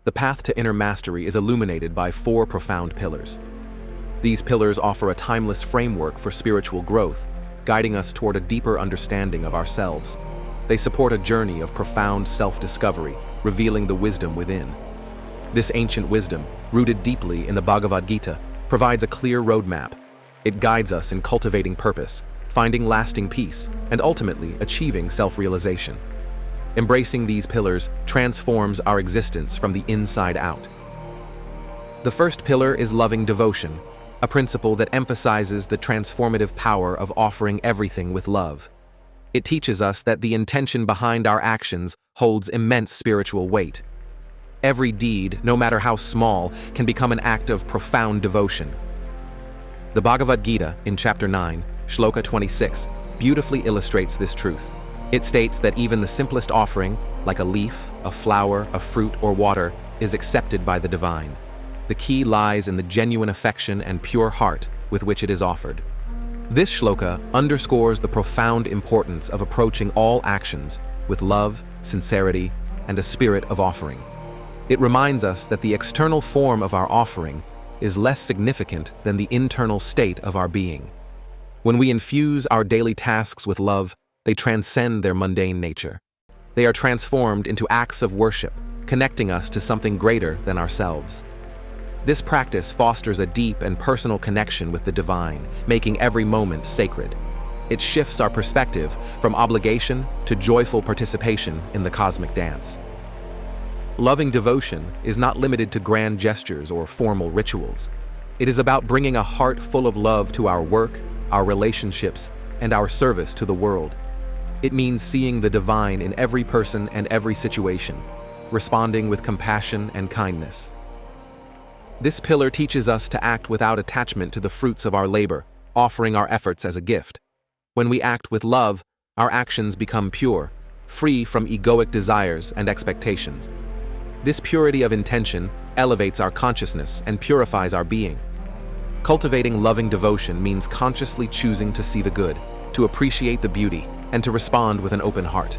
the path to inner mastery is illuminated by 4 profound pillars. These pillars offer a timeless framework for spiritual growth, guiding us toward a deeper understanding of ourselves. They support a journey of profound self-discovery, revealing the wisdom within. This ancient wisdom, rooted deeply in the Bhagavad Gita, provides a clear roadmap. It guides us in cultivating purpose, finding lasting peace, and ultimately achieving self-realization. Embracing these pillars transforms our existence from the inside out. The first pillar is loving devotion, a principle that emphasizes the transformative power of offering everything with love. It teaches us that the intention behind our actions holds immense spiritual weight. Every deed, no matter how small, can become an act of profound devotion. The Bhagavad Gita, in chapter 9, Shloka 26, beautifully illustrates this truth. It states that even the simplest offering, like a leaf, a flower, a fruit, or water, is accepted by the divine. The key lies in the genuine affection and pure heart with which it is offered. This shloka underscores the profound importance of approaching all actions with love, sincerity, and a spirit of offering. It reminds us that the external form of our offering is less significant than the internal state of our being. When we infuse our daily tasks with love, they transcend their mundane nature. They are transformed into acts of worship, connecting us to something greater than ourselves. This practice fosters a deep and personal connection with the divine, making every moment sacred. It shifts our perspective from obligation to joyful participation in the cosmic dance. Loving devotion is not limited to grand gestures or formal rituals. It is about bringing a heart full of love to our work, our relationships, and our service to the world. It means seeing the divine in every person and every situation, responding with compassion and kindness. This pillar teaches us to act without attachment to the fruits of our labor, offering our efforts as a gift. When we act with love, our actions become pure, free from egoic desires and expectations. This purity of intention elevates our consciousness and purifies our being. Cultivating loving devotion means consciously choosing to see the good, to appreciate the beauty, and to respond with an open heart.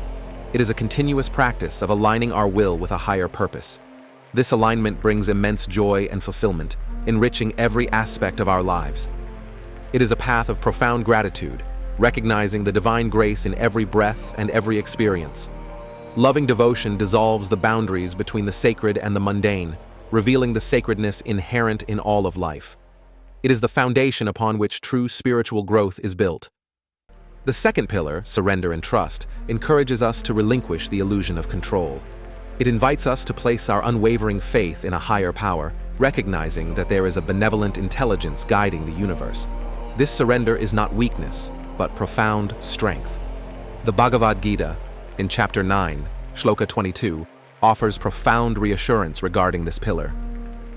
It is a continuous practice of aligning our will with a higher purpose. This alignment brings immense joy and fulfillment, enriching every aspect of our lives. It is a path of profound gratitude, recognizing the divine grace in every breath and every experience. Loving devotion dissolves the boundaries between the sacred and the mundane, revealing the sacredness inherent in all of life. It is the foundation upon which true spiritual growth is built. The second pillar, surrender and trust, encourages us to relinquish the illusion of control. It invites us to place our unwavering faith in a higher power, recognizing that there is a benevolent intelligence guiding the universe. This surrender is not weakness, but profound strength. The Bhagavad Gita, in chapter 9, Shloka 22, offers profound reassurance regarding this pillar.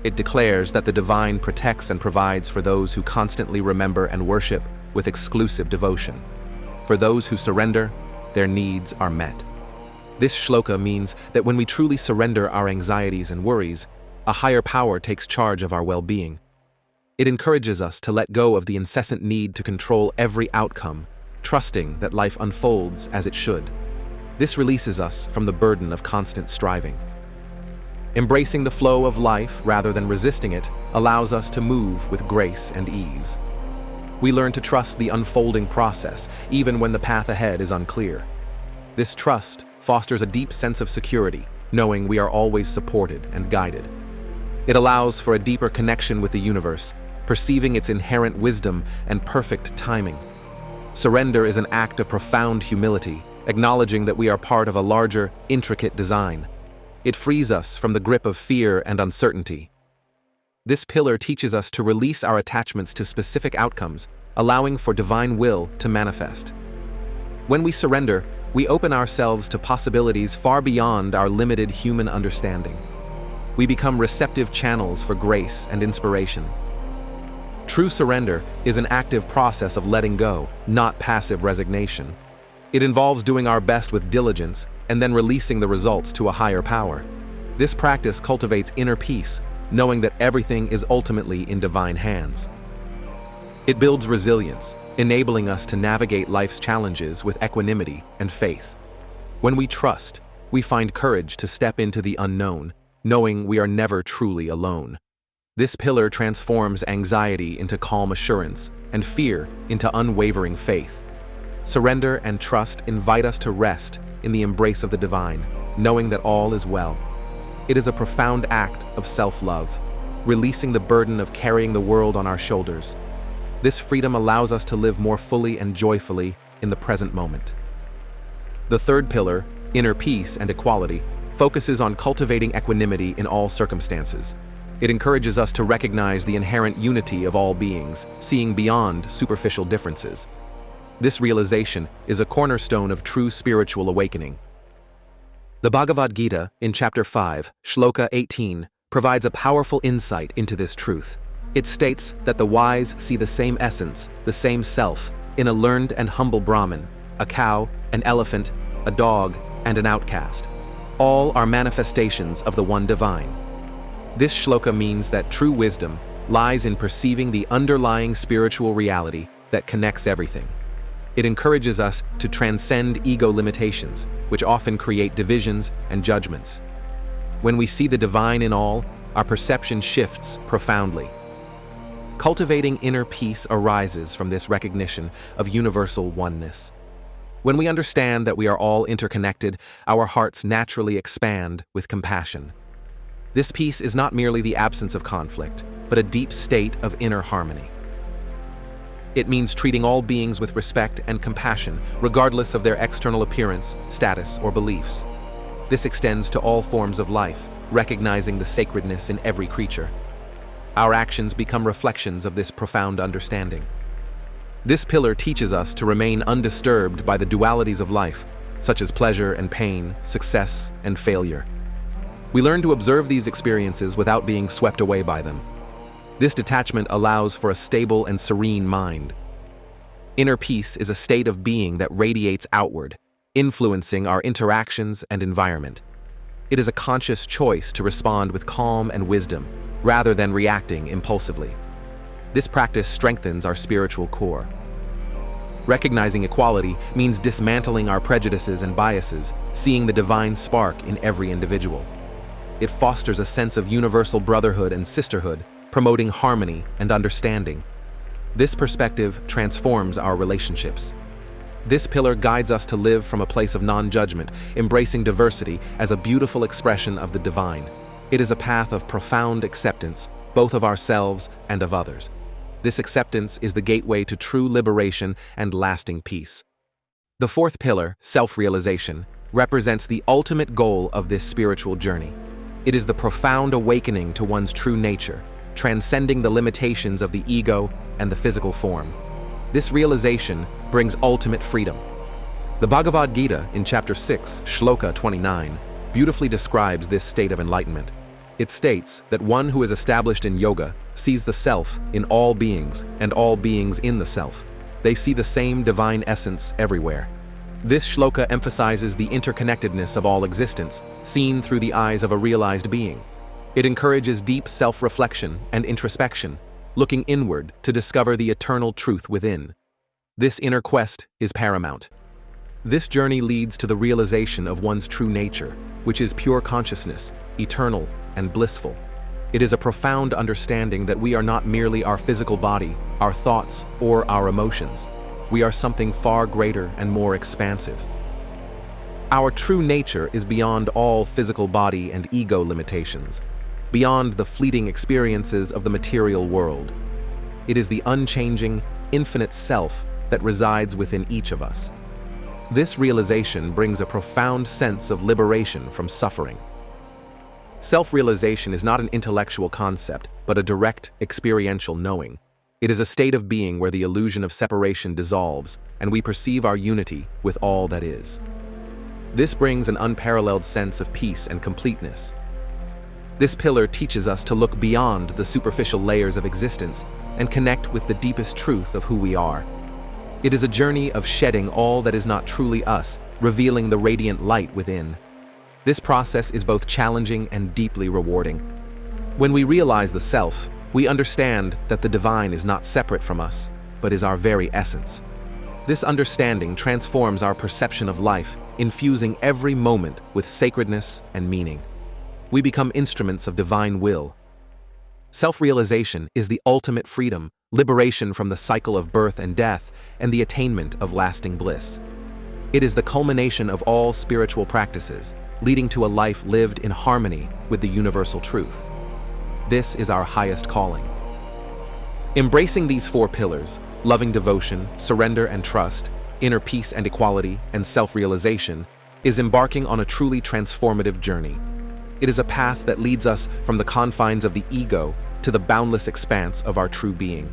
It declares that the divine protects and provides for those who constantly remember and worship with exclusive devotion. For those who surrender, their needs are met. This shloka means that when we truly surrender our anxieties and worries, a higher power takes charge of our well-being. It encourages us to let go of the incessant need to control every outcome, trusting that life unfolds as it should. This releases us from the burden of constant striving. Embracing the flow of life rather than resisting it allows us to move with grace and ease. We learn to trust the unfolding process, even when the path ahead is unclear. This trust fosters a deep sense of security, knowing we are always supported and guided. It allows for a deeper connection with the universe, perceiving its inherent wisdom and perfect timing. Surrender is an act of profound humility, acknowledging that we are part of a larger, intricate design. It frees us from the grip of fear and uncertainty. This pillar teaches us to release our attachments to specific outcomes, allowing for divine will to manifest. When we surrender, we open ourselves to possibilities far beyond our limited human understanding. We become receptive channels for grace and inspiration. True surrender is an active process of letting go, not passive resignation. It involves doing our best with diligence and then releasing the results to a higher power. This practice cultivates inner peace, knowing that everything is ultimately in divine hands. It builds resilience, enabling us to navigate life's challenges with equanimity and faith. When we trust, we find courage to step into the unknown, knowing we are never truly alone. This pillar transforms anxiety into calm assurance and fear into unwavering faith. Surrender and trust invite us to rest in the embrace of the divine, knowing that all is well. It is a profound act of self-love, releasing the burden of carrying the world on our shoulders. This freedom allows us to live more fully and joyfully in the present moment. The third pillar, inner peace and equality, focuses on cultivating equanimity in all circumstances. It encourages us to recognize the inherent unity of all beings, seeing beyond superficial differences. This realization is a cornerstone of true spiritual awakening. The Bhagavad Gita, in chapter 5, shloka 18, provides a powerful insight into this truth. It states that the wise see the same essence, the same self, in a learned and humble Brahmin, a cow, an elephant, a dog, and an outcast. All are manifestations of the one divine. This shloka means that true wisdom lies in perceiving the underlying spiritual reality that connects everything. It encourages us to transcend ego limitations, which often create divisions and judgments. When we see the divine in all, our perception shifts profoundly. Cultivating inner peace arises from this recognition of universal oneness. When we understand that we are all interconnected, our hearts naturally expand with compassion. This peace is not merely the absence of conflict, but a deep state of inner harmony. It means treating all beings with respect and compassion, regardless of their external appearance, status, or beliefs. This extends to all forms of life, recognizing the sacredness in every creature. Our actions become reflections of this profound understanding. This pillar teaches us to remain undisturbed by the dualities of life, such as pleasure and pain, success and failure. We learn to observe these experiences without being swept away by them. This detachment allows for a stable and serene mind. Inner peace is a state of being that radiates outward, influencing our interactions and environment. It is a conscious choice to respond with calm and wisdom, rather than reacting impulsively. This practice strengthens our spiritual core. Recognizing equality means dismantling our prejudices and biases, seeing the divine spark in every individual. It fosters a sense of universal brotherhood and sisterhood, promoting harmony and understanding. This perspective transforms our relationships. This pillar guides us to live from a place of non-judgment, embracing diversity as a beautiful expression of the divine. It is a path of profound acceptance, both of ourselves and of others. This acceptance is the gateway to true liberation and lasting peace. The fourth pillar, self-realization, represents the ultimate goal of this spiritual journey. It is the profound awakening to one's true nature, transcending the limitations of the ego and the physical form. This realization brings ultimate freedom. The Bhagavad Gita, in chapter 6, shloka 29, beautifully describes this state of enlightenment. It states that one who is established in yoga sees the self in all beings and all beings in the self. They see the same divine essence everywhere. This shloka emphasizes the interconnectedness of all existence, seen through the eyes of a realized being. It encourages deep self-reflection and introspection, looking inward to discover the eternal truth within. This inner quest is paramount. This journey leads to the realization of one's true nature, which is pure consciousness, eternal and blissful. It is a profound understanding that we are not merely our physical body, our thoughts, or our emotions. We are something far greater and more expansive. Our true nature is beyond all physical body and ego limitations, beyond the fleeting experiences of the material world. It is the unchanging, infinite self that resides within each of us. This realization brings a profound sense of liberation from suffering. Self-realization is not an intellectual concept, but a direct, experiential knowing. It is a state of being where the illusion of separation dissolves, and we perceive our unity with all that is. This brings an unparalleled sense of peace and completeness. This pillar teaches us to look beyond the superficial layers of existence and connect with the deepest truth of who we are. It is a journey of shedding all that is not truly us, revealing the radiant light within. This process is both challenging and deeply rewarding. When we realize the self, we understand that the divine is not separate from us, but is our very essence. This understanding transforms our perception of life, infusing every moment with sacredness and meaning. we become instruments of divine will. Self-realization is the ultimate freedom, liberation from the cycle of birth and death, and the attainment of lasting bliss. It is the culmination of all spiritual practices, leading to a life lived in harmony with the universal truth. This is our highest calling. Embracing these 4 pillars, loving devotion, surrender and trust, inner peace and equality, and self-realization, is embarking on a truly transformative journey. It is a path that leads us from the confines of the ego to the boundless expanse of our true being.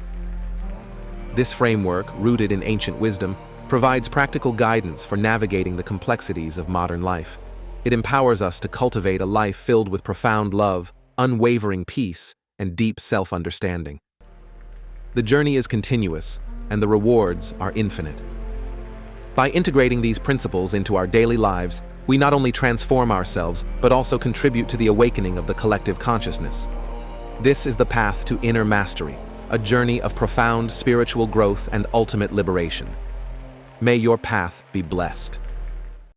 This framework, rooted in ancient wisdom, provides practical guidance for navigating the complexities of modern life. It empowers us to cultivate a life filled with profound love, unwavering peace, and deep self-understanding. The journey is continuous, and the rewards are infinite. By integrating these principles into our daily lives, we not only transform ourselves, but also contribute to the awakening of the collective consciousness. This is the path to inner mastery, a journey of profound spiritual growth and ultimate liberation. May your path be blessed.